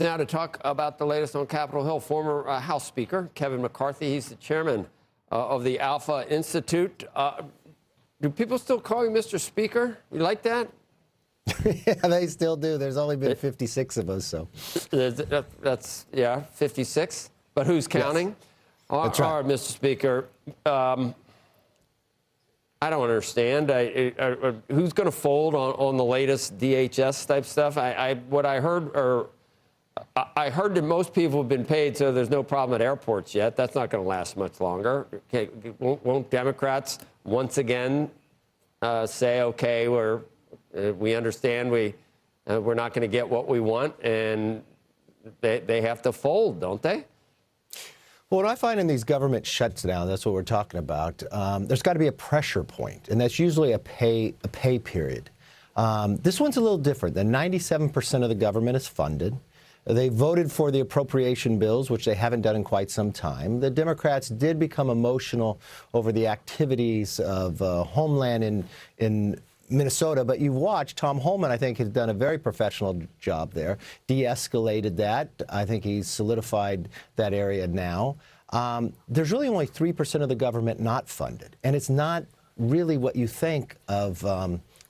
Now to talk about the latest on Capitol Hill, former House Speaker Kevin McCarthy, he's the chairman of the Alpha Institute. Do people still call you Mr. Speaker? You like that? Yeah, they still do. There's only been 56 of us, so. That's, yeah, 56. But who's counting? Yes. That's right. All right, Mr. Speaker. I don't understand. Who's going to fold on the latest DHS type stuff? What I heard, I heard that most people have been paid, so there's no problem at airports yet. That's not going to last much longer. Okay, won't Democrats once again say, okay, we understand we're not going to get what we want, and they have to fold, don't they? Well, what I find in these government shutdowns, that's what we're talking about, there's got to be a pressure point, and that's usually a pay period. This one's a little different. The 97% of the government is funded. They voted for the appropriation bills, which they haven't done in quite some time. The Democrats did become emotional over the activities of Homeland in Minnesota, but you've watched Tom Homeland, I think, has done a very professional job there, de-escalated that. I think he's solidified that area now. There's really only 3% of the government not funded, and it's not really what you think of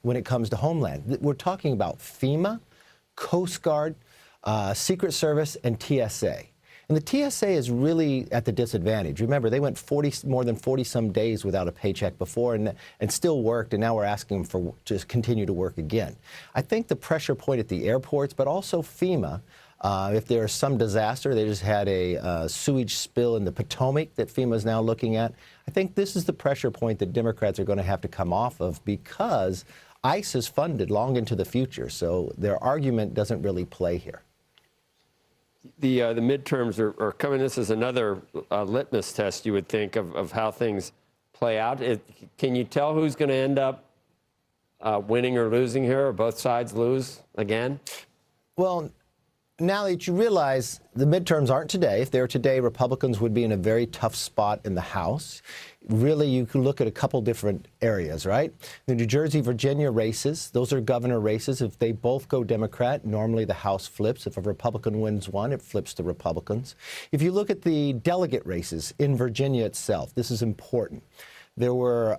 when it comes to Homeland. We're talking about FEMA, Coast Guard, Secret Service, and TSA. And the TSA is really at the disadvantage. Remember, they went more than 40-some days without a paycheck before and still worked, and now we're asking them to continue to work again. I think the pressure point at the airports, but also FEMA, if there's some disaster, they just had a sewage spill in the Potomac that FEMA is now looking at. I think this is the pressure point that Democrats are going to have to come off of because ICE is funded long into the future, so their argument doesn't really play here. The midterms are coming. This is another litmus test, you would think, of how things play out. Can you tell who's going to end up winning or losing here, or both sides lose again? Well, now that you realize the midterms aren't today. If they were today, Republicans would be in a very tough spot in the House. Really, you can look at a couple different areas, right? The New Jersey, Virginia races, those are governor races. If they both go Democrat, normally the House flips. If a Republican wins one, it flips to Republicans. If you look at the delegate races in Virginia itself, this is important. There were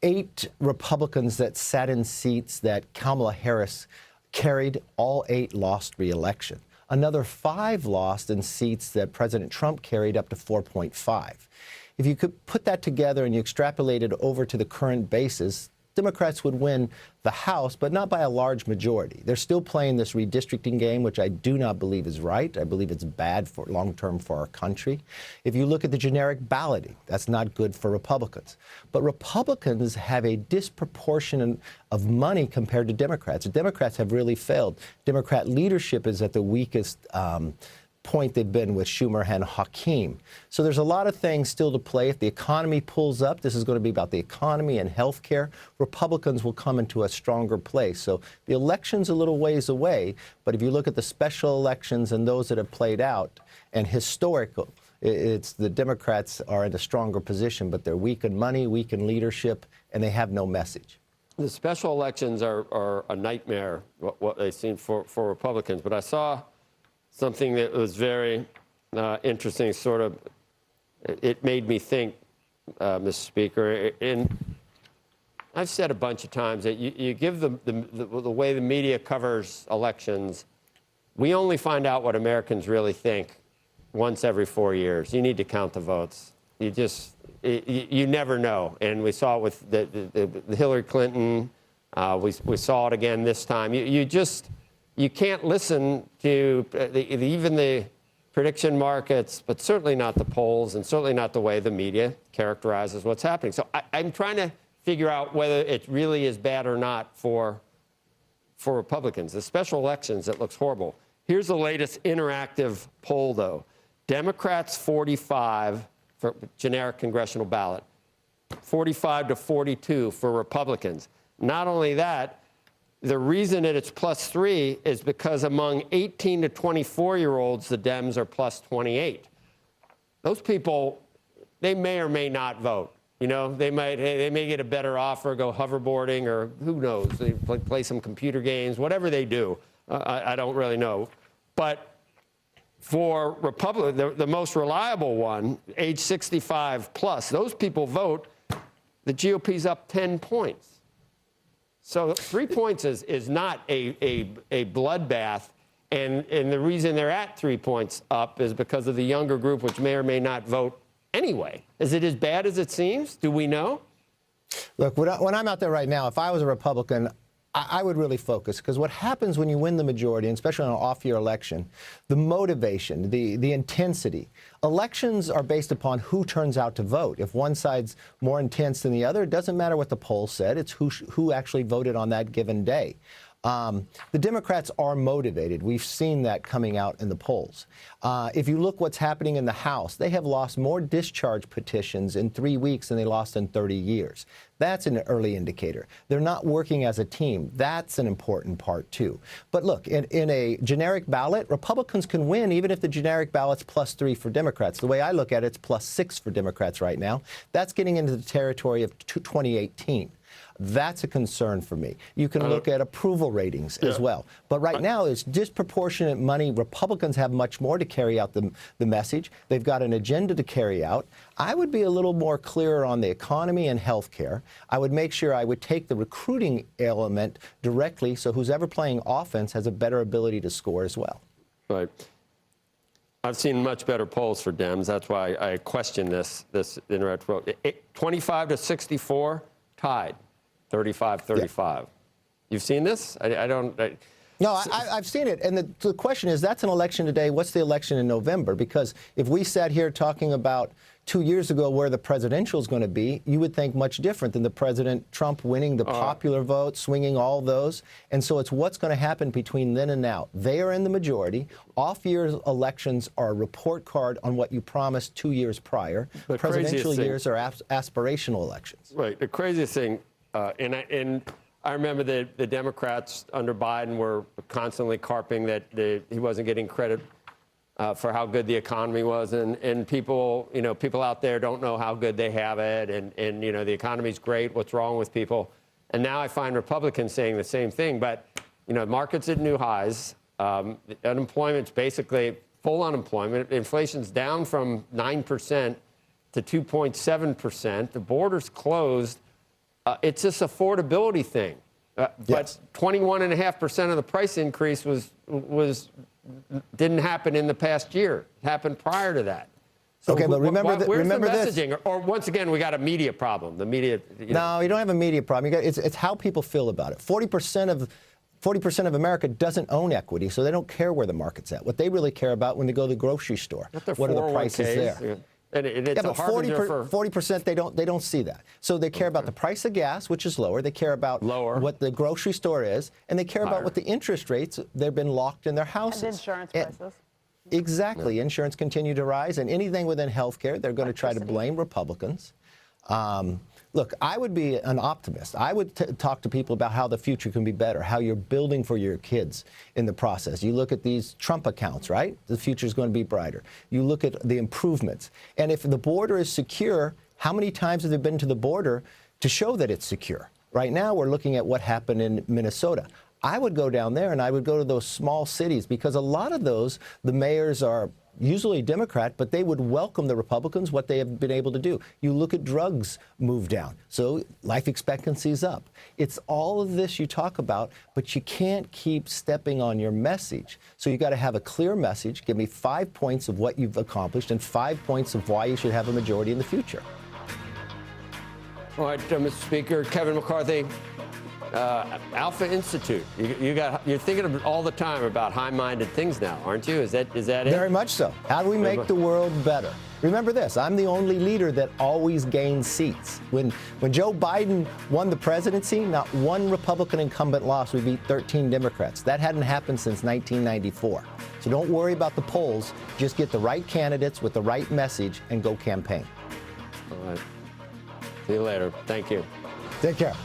8 Republicans that sat in seats that Kamala Harris carried. All 8 lost re-election. Another 5 lost in seats that President Trump carried, up to 4.5. If you could put that together and you extrapolate it over to the current basis, Democrats would win the House, but not by a large majority. They're still playing this redistricting game, which I do not believe is right. I believe it's bad for long-term for our country. If you look at the generic balloting, that's not good for Republicans. But Republicans have a disproportion of money compared to Democrats. The Democrats have really failed. Democrat leadership is at the weakest point they've been with Schumer and Hakeem. So there's a lot of things still to play. If the economy pulls up, this is going to be about the economy and health care. Republicans will come into a stronger place. So the election's a little ways away, but if you look at the special elections and those that have played out, and historical, it's the Democrats are in a stronger position, but they're weak in money, weak in leadership, and they have no message. The special elections are a nightmare, what they seem for Republicans. But I saw something that was very interesting, sort of, it made me think, Mr. Speaker, and I've said a bunch of times that you give the way the media covers elections, we only find out what Americans really think once every 4 years. You need to count the votes. You never know. And we saw it with the Hillary Clinton. We saw it again this time. You can't listen to even the prediction markets, but certainly not the polls, and certainly not the way the media characterizes what's happening. So I'm trying to figure out whether it really is bad or not for Republicans. The special elections, it looks horrible. Here's the latest interactive poll, though. Democrats 45 for generic congressional ballot, 45 to 42 for Republicans. Not only that, the reason that it's +3 is because among 18 to 24-year-olds, the Dems are +28. Those people, they may or may not vote. You know, they may get a better offer, go hoverboarding, or who knows, they play some computer games, whatever they do. I don't really know. But for Republican, the most reliable one, age 65 plus, those people vote, the GOP's up 10 points. So 3 points is not a bloodbath. And the reason they're at 3 points up is because of the younger group, which may or may not vote anyway. Is it as bad as it seems? Do we know? Look, when I'm out there right now, if I was a Republican, I would really focus, because what happens when you win the majority, and especially on an off-year election, the motivation, the intensity. Elections are based upon who turns out to vote. If one side's more intense than the other, it doesn't matter what the poll said. It's who actually voted on that given day. The Democrats are motivated. We've seen that coming out in the polls. If you look what's happening in the House, they have lost more discharge petitions in 3 weeks than they lost in 30 years. That's an early indicator. They're not working as a team. That's an important part, too. But look, in a generic ballot, Republicans can win even if the generic ballot's +3 for Democrats. The way I look at it, it's +6 for Democrats right now. That's getting into the territory of 2018. That's a concern for me. You can look at approval ratings as well. But right now, it's disproportionate money. Republicans have much more to carry out the message. They've got an agenda to carry out. I would be a little more clearer on the economy and health care. I would make sure I would take the recruiting element directly, so who's ever playing offense has a better ability to score as well. Right. I've seen much better polls for Dems. That's why I question this indirect vote. 25 to 64, tied. 35-35. Yeah. You've seen this? No, I've seen it. And the question is, that's an election today. What's the election in November? Because if we sat here talking about 2 years ago where the presidential is going to be, you would think much different than the President Trump winning the popular vote, swinging all those. And so it's what's going to happen between then and now. They are in the majority. Off-year elections are a report card on what you promised 2 years prior. The presidential years are aspirational elections. Right. The craziest thing, and I remember the Democrats under Biden were constantly carping that he wasn't getting credit for how good the economy was, and people out there don't know how good they have it, and the economy's great. What's wrong with people? And now I find Republicans saying the same thing. But markets at new highs. Unemployment's basically full unemployment. Inflation's down from 9% to 2.7%. The border's closed. It's this affordability thing. But 21.5% of the price increase didn't happen in the past year. It happened prior to that. So okay, but remember where's the messaging? This? Or once again, we got a media problem. The media. No, you don't have a media problem. It's how people feel about it. 40% of America doesn't own equity, so they don't care where the market's at. What they really care about when they go to the grocery store, what are the prices there? Yeah. And it's but 40% they don't see that. So they care about the price of gas, which is lower. They care about what the grocery store is, and they care about what the interest rates. They've been locked in their houses. And insurance prices. Exactly. Yeah. Insurance continue to rise, and anything within health care, they're going to try to blame Republicans. Look, I would be an optimist. I would talk to people about how the future can be better, how you're building for your kids in the process. You look at these Trump accounts, right? The future is going to be brighter. You look at the improvements. And if the border is secure, how many times have they been to the border to show that it's secure? Right now, we're looking at what happened in Minnesota. I would go down there, and I would go to those small cities, because a lot of those, the mayors are usually Democrat, but they would welcome the Republicans, what they have been able to do. You look at drugs move down, so life expectancy is up. It's all of this you talk about, but you can't keep stepping on your message. So you got to have a clear message. Give me 5 points of what you've accomplished and 5 points of why you should have a majority in the future. All right, Mr. Speaker, Kevin McCarthy. Alpha Institute. You're thinking of all the time about high-minded things now, aren't you? Is that it? Very much so. How do we make the world better? Remember this, I'm the only leader that always gains seats. When Joe Biden won the presidency, not one Republican incumbent lost. We beat 13 Democrats. That hadn't happened since 1994. So don't worry about the polls. Just get the right candidates with the right message and go campaign. All right. See you later. Thank you. Take care.